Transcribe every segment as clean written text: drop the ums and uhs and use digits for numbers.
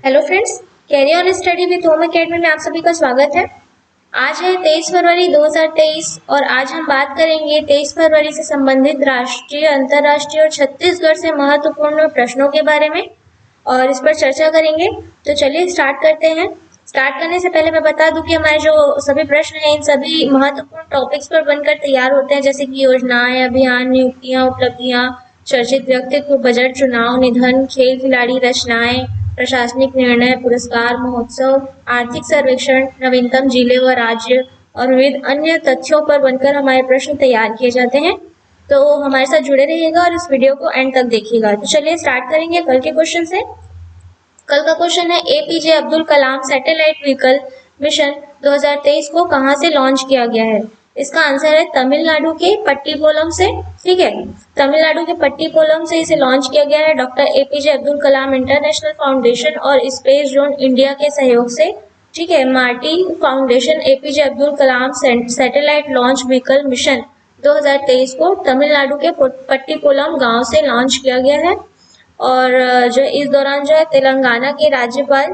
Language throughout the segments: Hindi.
Hello friends, carry on study with home academy में आप सभी का स्वागत है। आज है 23 फरवरी 2023 और आज हम बात करेंगे 23 फरवरी से संबंधित राष्ट्रीय, अंतर्राष्ट्रीय और छत्तीसगढ़ से महत्वपूर्ण प्रश्नों के बारे में और इस पर चर्चा करेंगे। तो चलिए स्टार्ट करते हैं। स्टार्ट करने से पहले मैं बता दूं कि हमारे जो सभी प्रश्न हैं इन सभी महत्वपूर्ण टॉपिक्स पर बनकर तैयार होते हैं, जैसे कि योजनाएं, अभियान, नियुक्तियां, उपलब्धियां, चर्चित व्यक्तित्व, बजट, चुनाव, निधन, खेल खिलाड़ी, रचनाएं, प्रशासनिक निर्णय, पुरस्कार, महोत्सव, आर्थिक सर्वेक्षण, नवीनतम जिले व राज्य और विविध अन्य तथ्यों पर बनकर हमारे प्रश्न तैयार किए जाते हैं। तो हमारे साथ जुड़े रहिएगा और इस वीडियो को एंड तक देखिएगा। तो चलिए स्टार्ट करेंगे कल के क्वेश्चन से। कल का क्वेश्चन है APJ Abdul Kalam satellite vehicle mission 2023 को कहां से लॉन्च किया गया है? इसका आंसर है तमिलनाडु के पट्टीपोलम से। ठीक है, तमिलनाडु के पट्टीपोलम से इसे लॉन्च किया गया है doctor APJ Abdul Kalam international foundation और स्पेस जोन इंडिया के सहयोग से। ठीक है, Martin foundation APJ Abdul Kalam satellite launch vehicle mission 2023 को तमिलनाडु के पट्टीपोलम गांव से लॉन्च किया गया है। और जो इस दौरान जो है तेलंगाना के राज्यपाल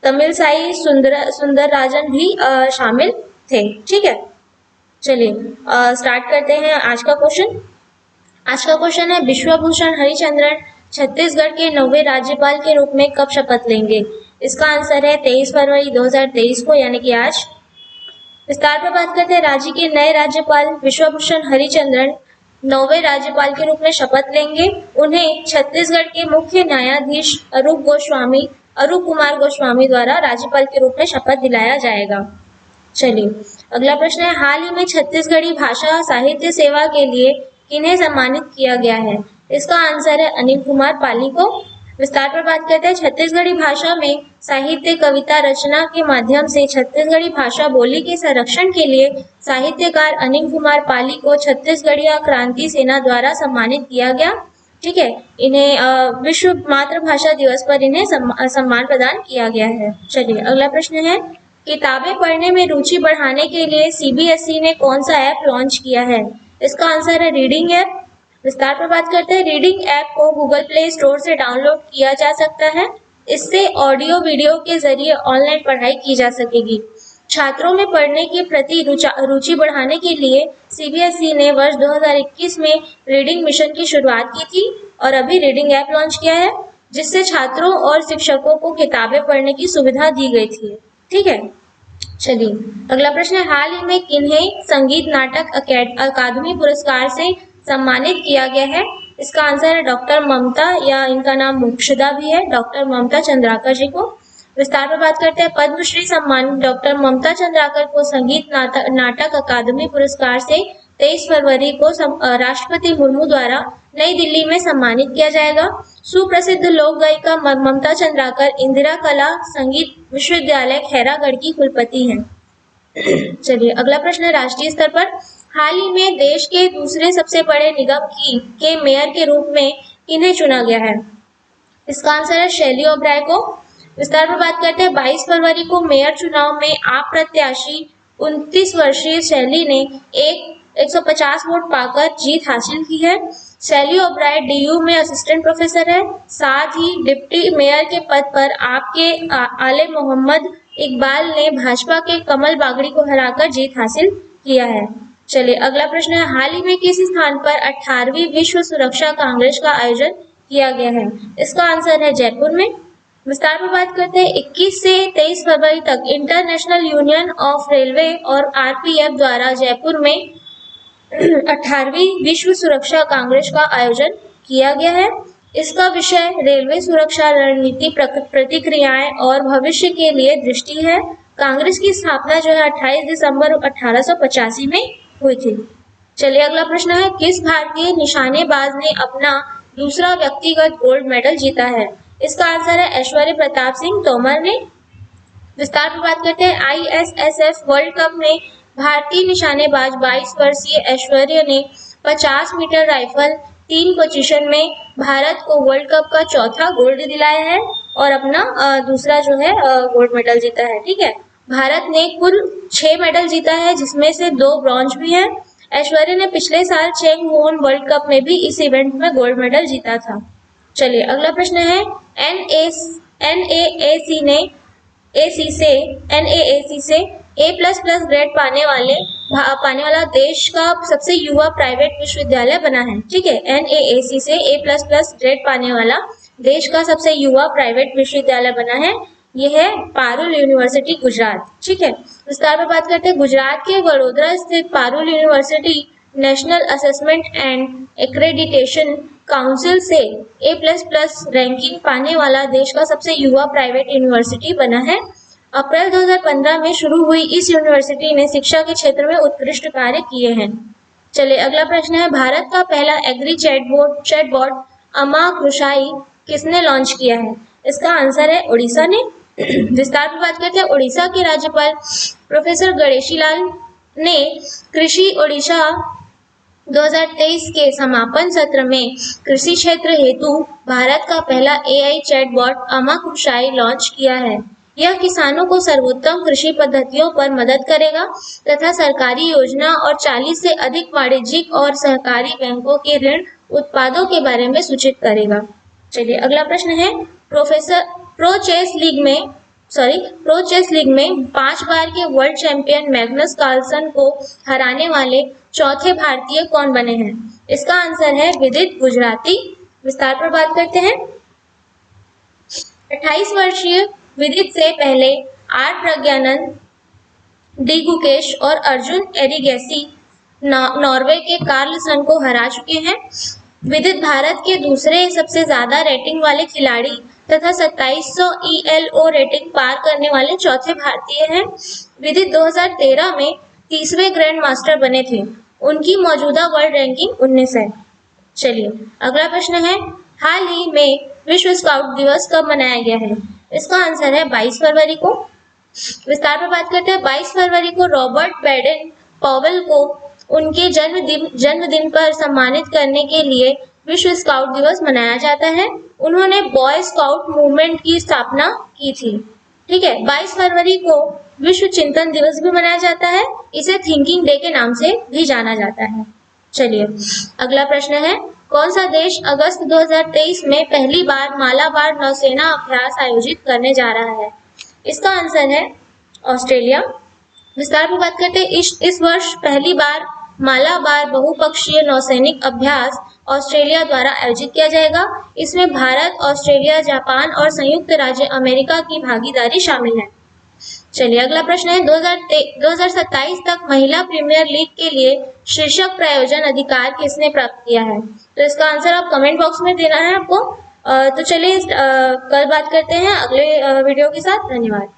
तमिलसाई सुंदरराजन भी शामिल थे। ठीक है, चलिए स्टार्ट करते हैं आज का क्वेश्चन। आज का क्वेश्चन है विश्वभूषण हरिचंद्रन छत्तीसगढ़ के 9वें राज्यपाल के रूप में कब शपथ लेंगे? इसका आंसर है 23 फरवरी 2023 को, यानी कि आज। विस्तार पर बात करते हैं। राज्य के नए राज्यपाल विश्वभूषण हरिचंद्रन 9वें राज्यपाल के रूप में शपथ लेंगे। उन्हें छत्तीसगढ़ के मुख्य न्यायाधीश अरूप कुमार गोस्वामी द्वारा राज्यपाल के रूप में शपथ दिलाया जाएगा। चलिए अगला प्रश्न है हाल ही में छत्तीसगढ़ी भाषा साहित्य सेवा के लिए किन्हें सम्मानित किया गया है? इसका आंसर है अनिल कुमार पाली को। विस्तार पर बात करते हैं। छत्तीसगढ़ी भाषा में साहित्य, कविता रचना के माध्यम से छत्तीसगढ़ी भाषा बोली के संरक्षण के लिए साहित्यकार अनिल कुमार पाली को छत्तीसगढ़ी क्रांति सेना द्वारा सम्मानित किया गया। ठीक है, इन्हें विश्व मातृभाषा दिवस पर इन्हें सम्मान प्रदान किया गया है। चलिए अगला प्रश्न है किताबें पढ़ने में रुचि बढ़ाने के लिए सीबीएसई ने कौन सा ऐप लॉन्च किया है? इसका आंसर है रीडिंग ऐप। विस्तार पर बात करते हैं। रीडिंग ऐप को गूगल प्ले स्टोर से डाउनलोड किया जा सकता है। इससे ऑडियो वीडियो के जरिए ऑनलाइन पढ़ाई की जा सकेगी। छात्रों में पढ़ने के प्रति रुचि बढ़ाने के लिए सीबीएसई ने वर्ष 2021 में रीडिंग मिशन की शुरुआत की थी और अभी रीडिंग ऐप लॉन्च किया है, जिससे छात्रों और शिक्षकों को किताबें पढ़ने की सुविधा दी गई थी। ठीक है, चलिए अगला प्रश्न है हाल ही में किन्हें संगीत नाटक अकादमी पुरस्कार से सम्मानित किया गया है? इसका आंसर है डॉक्टर ममता, या इनका नाम मोक्षदा भी है, डॉक्टर ममता चंद्राकर जी को। विस्तार पर बात करते हैं। पद्मश्री सम्मानित डॉक्टर ममता चंद्राकर को संगीत नाटक अकादमी पुरस्कार से 23 फरवरी को राष्ट्रपति मुर्मू द्वारा नई दिल्ली में सम्मानित किया जाएगा। सुप्रसिद्ध लोक गायिका ममता चंद्राकर इंदिरा कला संगीत विश्वविद्यालय खैरागढ़ की कुलपति हैं। चलिए अगला प्रश्न है राष्ट्रीय स्तर पर हाल ही में देश के दूसरे सबसे बड़े निगम के मेयर के रूप में किन्हें चुना गया है? इसका आंसर है शैली ओबराय को। विस्तार पर बात करते हैं। 22 फरवरी को मेयर चुनाव में आप प्रत्याशी 29 वर्षीय शैली ने 150 वोट पाकर जीत हासिल की है। शैली ओबराय डीयू में असिस्टेंट प्रोफेसर है। साथ ही डिप्टी मेयर के पद पर आपके आले मोहम्मद इकबाल ने भाजपा के कमल बागड़ी को हराकर जीत हासिल किया है। चलिए अगला प्रश्न है हाल ही में किस स्थान पर 18वीं विश्व सुरक्षा कांग्रेस का आयोजन किया गया है? इसका आंसर है जयपुर में। विस्तार पर बात करते हैं। 21 से 23 फरवरी तक इंटरनेशनल यूनियन ऑफ रेलवे और आरपीएफ द्वारा जयपुर में 18वीं विश्व सुरक्षा कांग्रेस का आयोजन किया गया है। इसका विषय रेलवे सुरक्षा रणनीति, प्रतिक्रियाएं और भविष्य के लिए दृष्टि है। कांग्रेस की स्थापना जो है 28 दिसंबर 1885 में हुई थी। चलिए अगला प्रश्न है किस भारतीय निशानेबाज ने अपना दूसरा व्यक्तिगत गोल्ड मेडल जीता है? इसका आंसर है ऐश्वर्य प्रताप सिंह तोमर ने। विस्तार पर बात करते हैं। आईएसएसएफ वर्ल्ड कप में भारतीय निशानेबाज 22 वर्षीय ऐश्वर्य ने 50 मीटर राइफल 3 पोजीशन में भारत को वर्ल्ड कप का चौथा गोल्ड दिलाया है और अपना दूसरा जो है गोल्ड मेडल जीता है। ठीक है, भारत ने कुल 6 मेडल जीता है, जिसमें से 2 ब्रॉन्ज भी है। ऐश्वर्य ने पिछले साल चेंगवोन वर्ल्ड कप में भी इस इवेंट में गोल्ड मेडल जीता था। चलिए अगला प्रश्न है NAAC से A++ ग्रेड पाने वाला देश का सबसे युवा प्राइवेट विश्वविद्यालय बना है। ठीक है, NAAC से A++ ग्रेड पाने वाला देश का सबसे युवा प्राइवेट विश्वविद्यालय बना है। यह है पारुल यूनिवर्सिटी गुजरात। ठीक है, विस्तार में बात करते हैं। गुजरात के वडोदरा स्थित Parul university national assessment and accreditation council से A++ रैंकिंग पाने वाला देश का सबसे युवा प्राइवेट यूनिवर्सिटी बना है। अप्रैल 2015 में शुरू हुई इस यूनिवर्सिटी ने शिक्षा के क्षेत्र में उत्कृष्ट कार्य किए हैं। चलिए अगला प्रश्न है, भारत का पहला एग्री चैटबॉट अमा कृषाई किसने लॉन्च किया है? इसका आंसर है उड़ीसा ने। विस्तार में बात करते हैं। उड़ीसा के राज्यपाल प्रोफेसर गणेशी लाल ने कृषि ओडिशा 2023 के समापन सत्र में कृषि क्षेत्र हेतु भारत का पहला AI चैटबॉट अमा कृषाई लॉन्च किया है। यह किसानों को सर्वोत्तम कृषि पद्धतियों पर मदद करेगा तथा सरकारी योजना और 40 से अधिक वाणिज्यिक और सहकारी बैंकों के ऋण उत्पादों के बारे में सूचित करेगा। चलिए अगला प्रश्न है, प्रो चेस लीग में 5 बार के वर्ल्ड चैंपियन मैग्नस कार्लसन को हराने वाले चौथे भारतीय कौन बने हैं? इसका आंसर है विदित गुजराती। विस्तार पर बात करते हैं। 28 वर्षीय विदित से पहले आर प्रज्ञानंद, डी गुकेश और अर्जुन एरिगैसी नॉर्वे के कार्लसन को हरा चुके हैं। विदित भारत के दूसरे सबसे ज्यादा रेटिंग वाले खिलाड़ी तथा 2700 ELO रेटिंग पार करने वाले चौथे भारतीय हैं। विदित 2013 में 30वें ग्रैंड मास्टर बने थे। उनकी मौजूदा वर्ल्ड रैंकिंग 19 है। चलिए अगला प्रश्न है, हाल ही में विश्व स्काउट दिवस कब मनाया गया है? इसका आंसर है 22 फरवरी को। विस्तार पर बात करते हैं। 22 फरवरी को रॉबर्ट बैडन पॉवेल को उनके जन्मदिन पर सम्मानित करने के लिए विश्व स्काउट दिवस मनाया जाता है। उन्होंने बॉय स्काउट मूवमेंट की स्थापना की थी। ठीक है, 22 फरवरी को विश्व चिंतन दिवस भी मनाया जाता है। इसे थिंकिंग डे के नाम से भी जाना जाता है। चलिए अगला प्रश्न है, कौन सा देश अगस्त 2023 में पहली बार मालाबार नौसेना अभ्यास आयोजित करने जा रहा है? इसका आंसर है ऑस्ट्रेलिया। विस्तार में बात करते हैं। इस वर्ष पहली बार मालाबार बहुपक्षीय नौसैनिक अभ्यास ऑस्ट्रेलिया द्वारा आयोजित किया जाएगा। इसमें भारत, ऑस्ट्रेलिया, जापान और संयुक्त राज्य अमेरिका की भागीदारी शामिल है। चलिए अगला प्रश्न है, 2027 तक महिला प्रीमियर लीग के लिए शीर्षक प्रायोजन अधिकार किसने प्राप्त किया है? तो इसका आंसर आप कमेंट बॉक्स में देना है आपको। तो चलिए कल बात करते हैं अगले वीडियो के साथ। धन्यवाद।